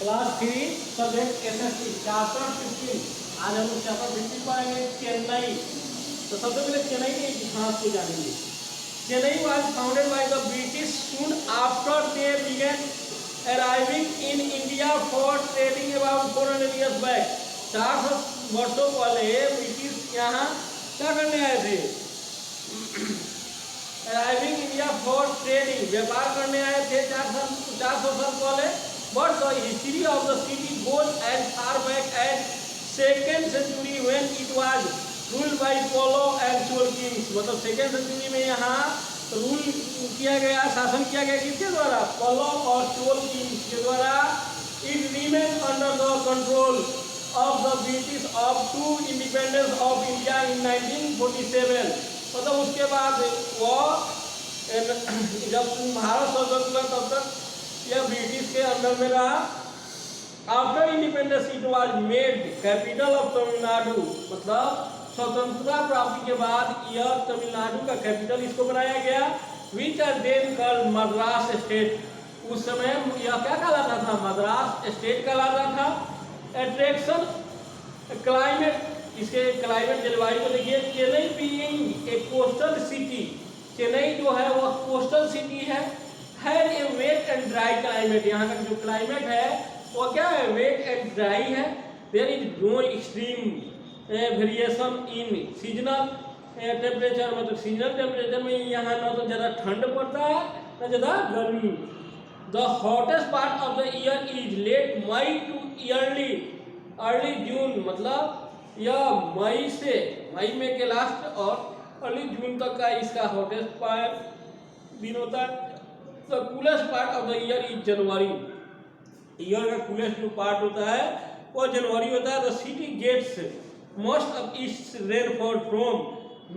Class 3 subject SST chapter 15। आज हम लोग चैप्टर 15 पढ़ेंगे चेन्नई। तो सबसे पहले चेन्नई के इतिहास को जानेंगे। Chennai was founded by the British soon after they began arriving in India for trading about 400 years back। 400 वर्षों पहले ब्रिटिश यहाँ क्या करने आए थे? अराइविंग इंडिया फॉर ट्रेडिंग, व्यापार करने आए थे 400 साल पहले। But the history of the city goes as far back as second century when it was ruled by Pallava and Chola kings. मतलब सेकेंड सेंचुरी में यहाँ रूल किया गया, शासन किया गया किसके द्वारा? पोलो और चोल किंग्स के द्वारा। It remain under the control of the British up to independence of India in 1947। मतलब उसके बाद वो जब भारत स्वतंत्र हुआ तब तक यह ब्रिटिश के अंडर में रहा। After independence it was made capital of Tamil Nadu. मतलब स्वतंत्रता प्राप्ति के बाद यह तमिलनाडु का कैपिटल इसको बनाया गया। Which are then called Madras state. उस समय यह क्या कहलाता था? मद्रास स्टेट कहलाता था। अट्रैक्शन क्लाइमेट, इसके क्लाइमेट जलवायु को देखिए। Chennai being a coastal city, Chennai जो है वह कोस्टल सिटी है। Had a wet and dry climate. यहाँ का जो क्लाइमेट है वो क्या है? वेट एंड ड्राई है। There is no extreme variation in seasonal temperature. मतलब सीजनल टेम्परेचर में यहाँ ना तो ज़्यादा ठंड पड़ता है ना ज़्यादा गर्मी। The hottest part of the year is late May to early June. मतलब यह मई में के लास्ट और अर्ली जून तक का इसका हॉटेस्ट पार्ट दिन होता है। The coolest part of the year is January. Year का कूलेस्ट जो पार्ट होता है वो जनवरी होता है। The city gets most of its rainfall from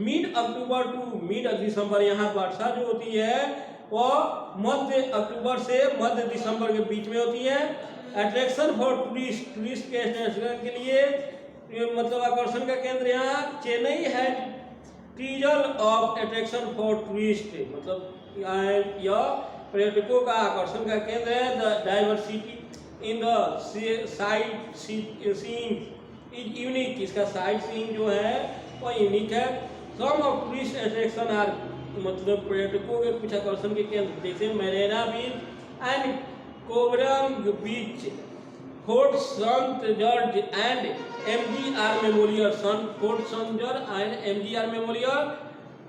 mid October to mid December. यहाँ वर्षा जो होती है वो मध्य अक्टूबर से मध्य दिसंबर के बीच में होती है। अट्रैक्शन फॉर टूरिस्ट के आकर्षण के लिए, मतलब आकर्षण का केंद्र यहाँ चेन्नई है। Treasure of attraction for tourist, मतलब यह पर्यटकों का आकर्षण का केंद्र है। The diversity in the sightseeing is unique. इसका साइट सीइंग जो है वो यूनिक है। Some of tourist attraction are, मतलब पर्यटकों के कुछ आकर्षण के केंद्र जैसे Marina beach and Covelong beach, Fort Saint George and MGR memorial. Fort Saint George and MGR memorial,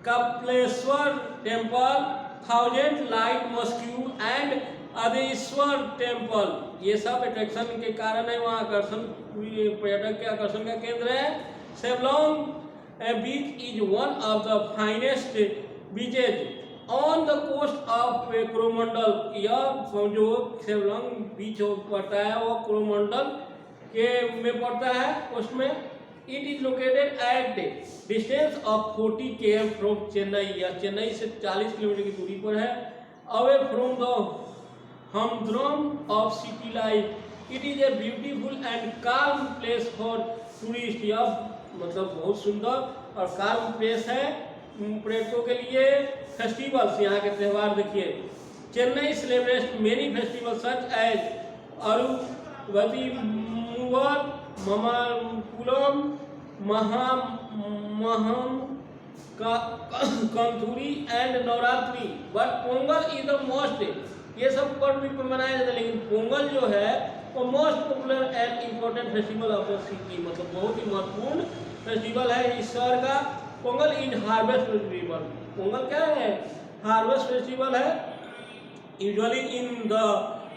Kapileshwar temple, thousand light mosque and Adeshwar temple. ये सब अट्रैक्शन के कारण है, वहाँ आकर्षण पर्यटक के आकर्षण का केंद्र है। सेवलोंग beach is one of the finest beaches on the coast of Coromandel. यह जो सेवलोंग बीच पड़ता है वो कोरोमंडल के में पड़ता है उसमें। It is located at distance of 40 km from Chennai. यह चेन्नई से 40 किलोमीटर की दूरी पर है। Away from the humdrum of city life. It is a beautiful and calm place for tourist. यह मतलब बहुत सुंदर और काल्म प्लेस है पर्यटकों के लिए। फेस्टिवल्स, यहाँ के त्यौहार देखिए। Chennai celebrates many festival such as Arupathimoovar, Mamakulam, Maham Kanthuri and Navratri. But Pongal is the most, ये सब पर्व भी मनाया जाता है लेकिन पोंगल जो है वो most popular and important festival of the city. मतलब बहुत ही महत्वपूर्ण फेस्टिवल है इस शहर का। Pongal is harvest festival. Pongal क्या है? हार्वेस्ट फेस्टिवल है। Usually in the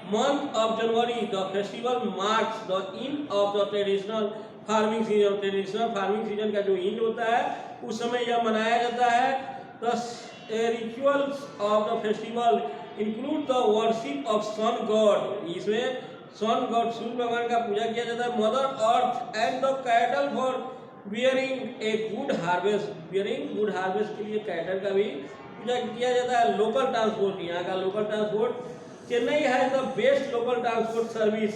month of January the festival marks the end of the traditional farming season. Traditional farming season का जो एंड होता है उस समय यह मनाया जाता है। The rituals of the festival include the worship of sun god. इसमें सन गॉड सूर्य भगवान का पूजा किया जाता है। Mother earth and the cattle for bearing a good harvest. Bearing good harvest के लिए कैटल का भी पूजा किया जाता है। लोकल ट्रांसपोर्ट, यहाँ का local transport, Chennai has the best local transport service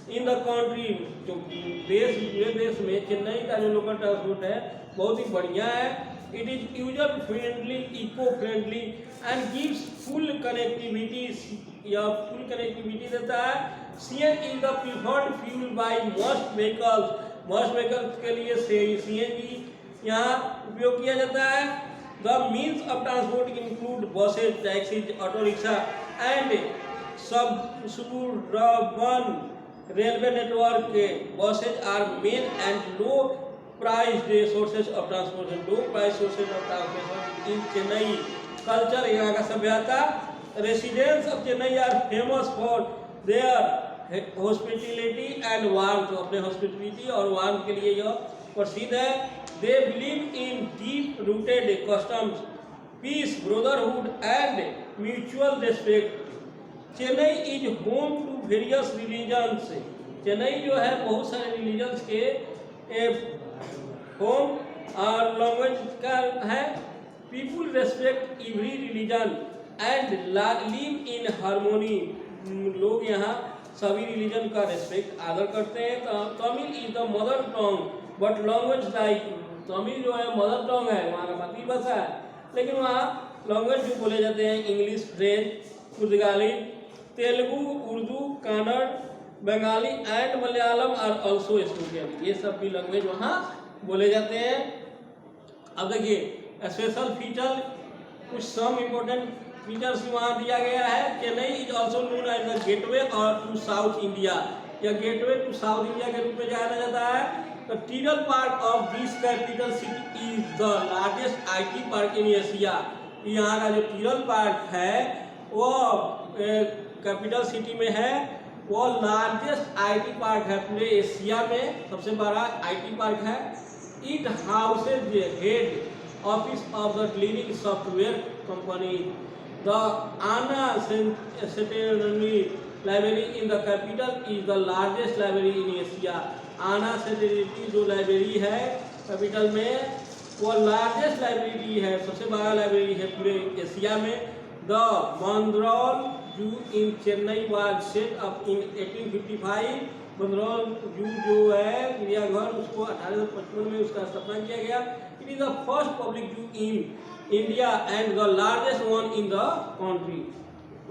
in the country. जो पूरे देश में चेन्नई का जो लोकल ट्रांसपोर्ट है बहुत ही बढ़िया है। It is user friendly, eco friendly and gives full connectivity यह फुल कनेक्टिविटी देता है। CNG is the preferred fuel by most vehicles, most vehicles के लिए CNG यहाँ उपयोग किया जाता है। The means of transport include buses, taxis, auto rickshaw and suburban railway network. Buses are main and low priced sources of transportation. Low price sources of transportation in Chennai. Culture, यहाँ का सभ्यता। Residents of Chennai are famous for their hospitality and warmth. अपने hospitality और warmth के लिए यह प्रसिद्ध है। They believe in deep rooted customs, peace, brotherhood and mutual respect. Chennai is home to various religions. Chennai जो है बहुत सारे रिलीजन्स के होम और लैंग्वेज का है। People respect every religion and live in harmony. लोग यहाँ सभी रिलीजन का रेस्पेक्ट आदर करते हैं। Tamil is the mother tongue but language like, Tamil जो है मदर टंग है, वहाँ का मातृभाषा है, लेकिन वहाँ लैंग्वेज जो बोले जाते हैं इंग्लिश, फ्रेंच, पुर्तगाली, Telugu, Urdu, Kannada, Bengali and Malayalam are also spoken. ये सब भी लैंग्वेज वहाँ बोले जाते हैं। अब देखिए स्पेशल फीचर, कुछ सम इम्पोर्टेंट फीचर्स वहाँ दिया गया है। Chennai is also known as the gateway और टू साउथ इंडिया, या गेटवे टू साउथ इंडिया के रूप में जाना जाता है। The Tidel park of this capital city is the largest IT park in Asia. यहाँ का जो टीडल पार्क है वो कैपिटल सिटी में है, वो लार्जेस्ट IT पार्क है पूरे एशिया में, सबसे बड़ा IT पार्क है। It houses head office of the leading software company. The Anna centenary library in the capital is the largest library in Asia. Anna centenary जो लाइब्रेरी है कैपिटल में, वो लार्जेस्ट लाइब्रेरी है, सबसे बड़ा लाइब्रेरी है पूरे एशिया में। द मंद्रौल zoo in Chennai was set up in 1855। मंद्रौल जू जो है चिड़ियाघर, उसको 1855 में उसका स्थापना किया गया। It is the first public zoo in India and the largest one in the country,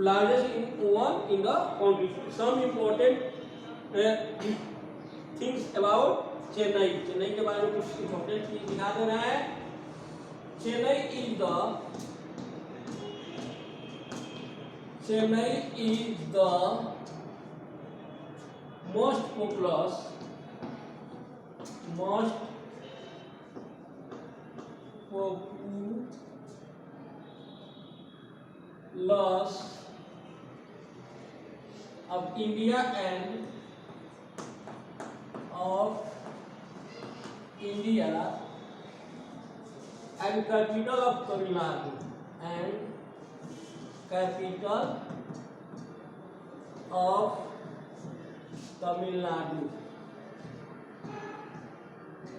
largest one in the country. Some important things about Chennai, Chennai के बारे में कुछ इम्पोर्टेंट चीज दिखा देना है। Chennai is the most populous of India and capital of Tamil Nadu and capital of Tamil Nadu.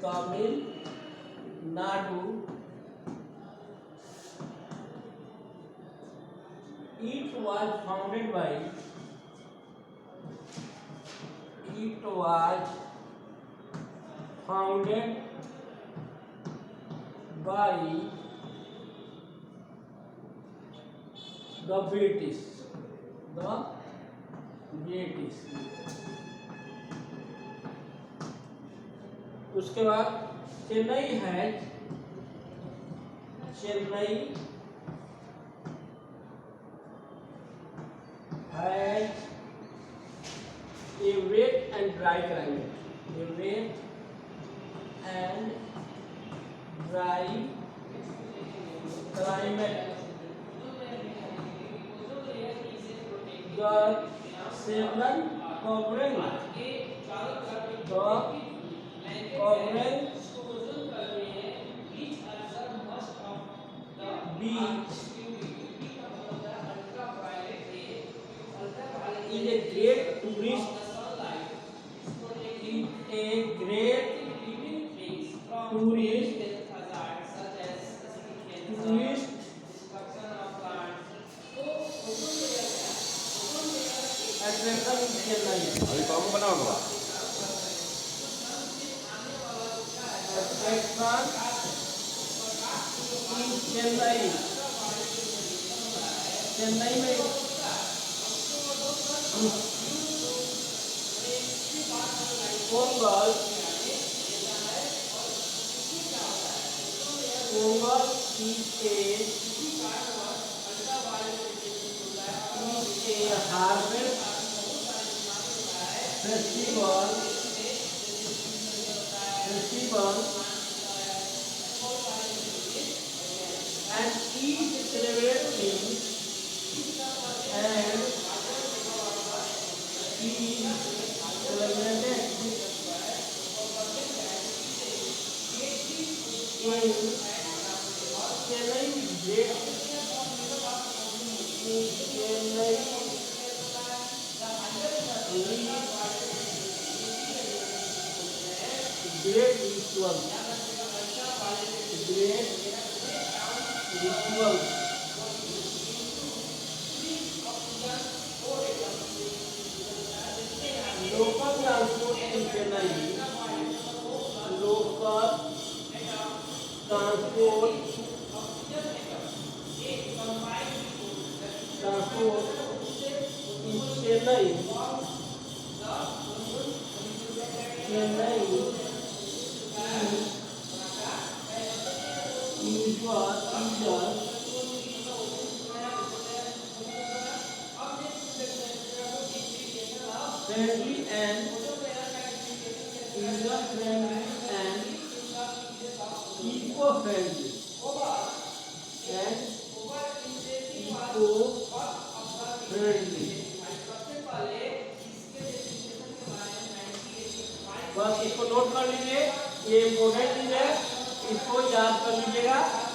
Tamil Nadu. It was founded by the British. उसके बाद चेन्नई है, Chennai has a wet and dry climate. A wet and dry climate. The seven covering beach is a great tourist attraction in Chennai. अभी कौन बनाओगे? Attraction in Chennai. Chennai में Pongal is a harvest festival and is celebrating and is celebrated in Chennai Great ritual. Local transport in Chennai. Local transport in Chennai usual friendly and eco-friendly बस इसको note कर लीजिए, ये important चीज है, इसको याद कर लीजिएगा।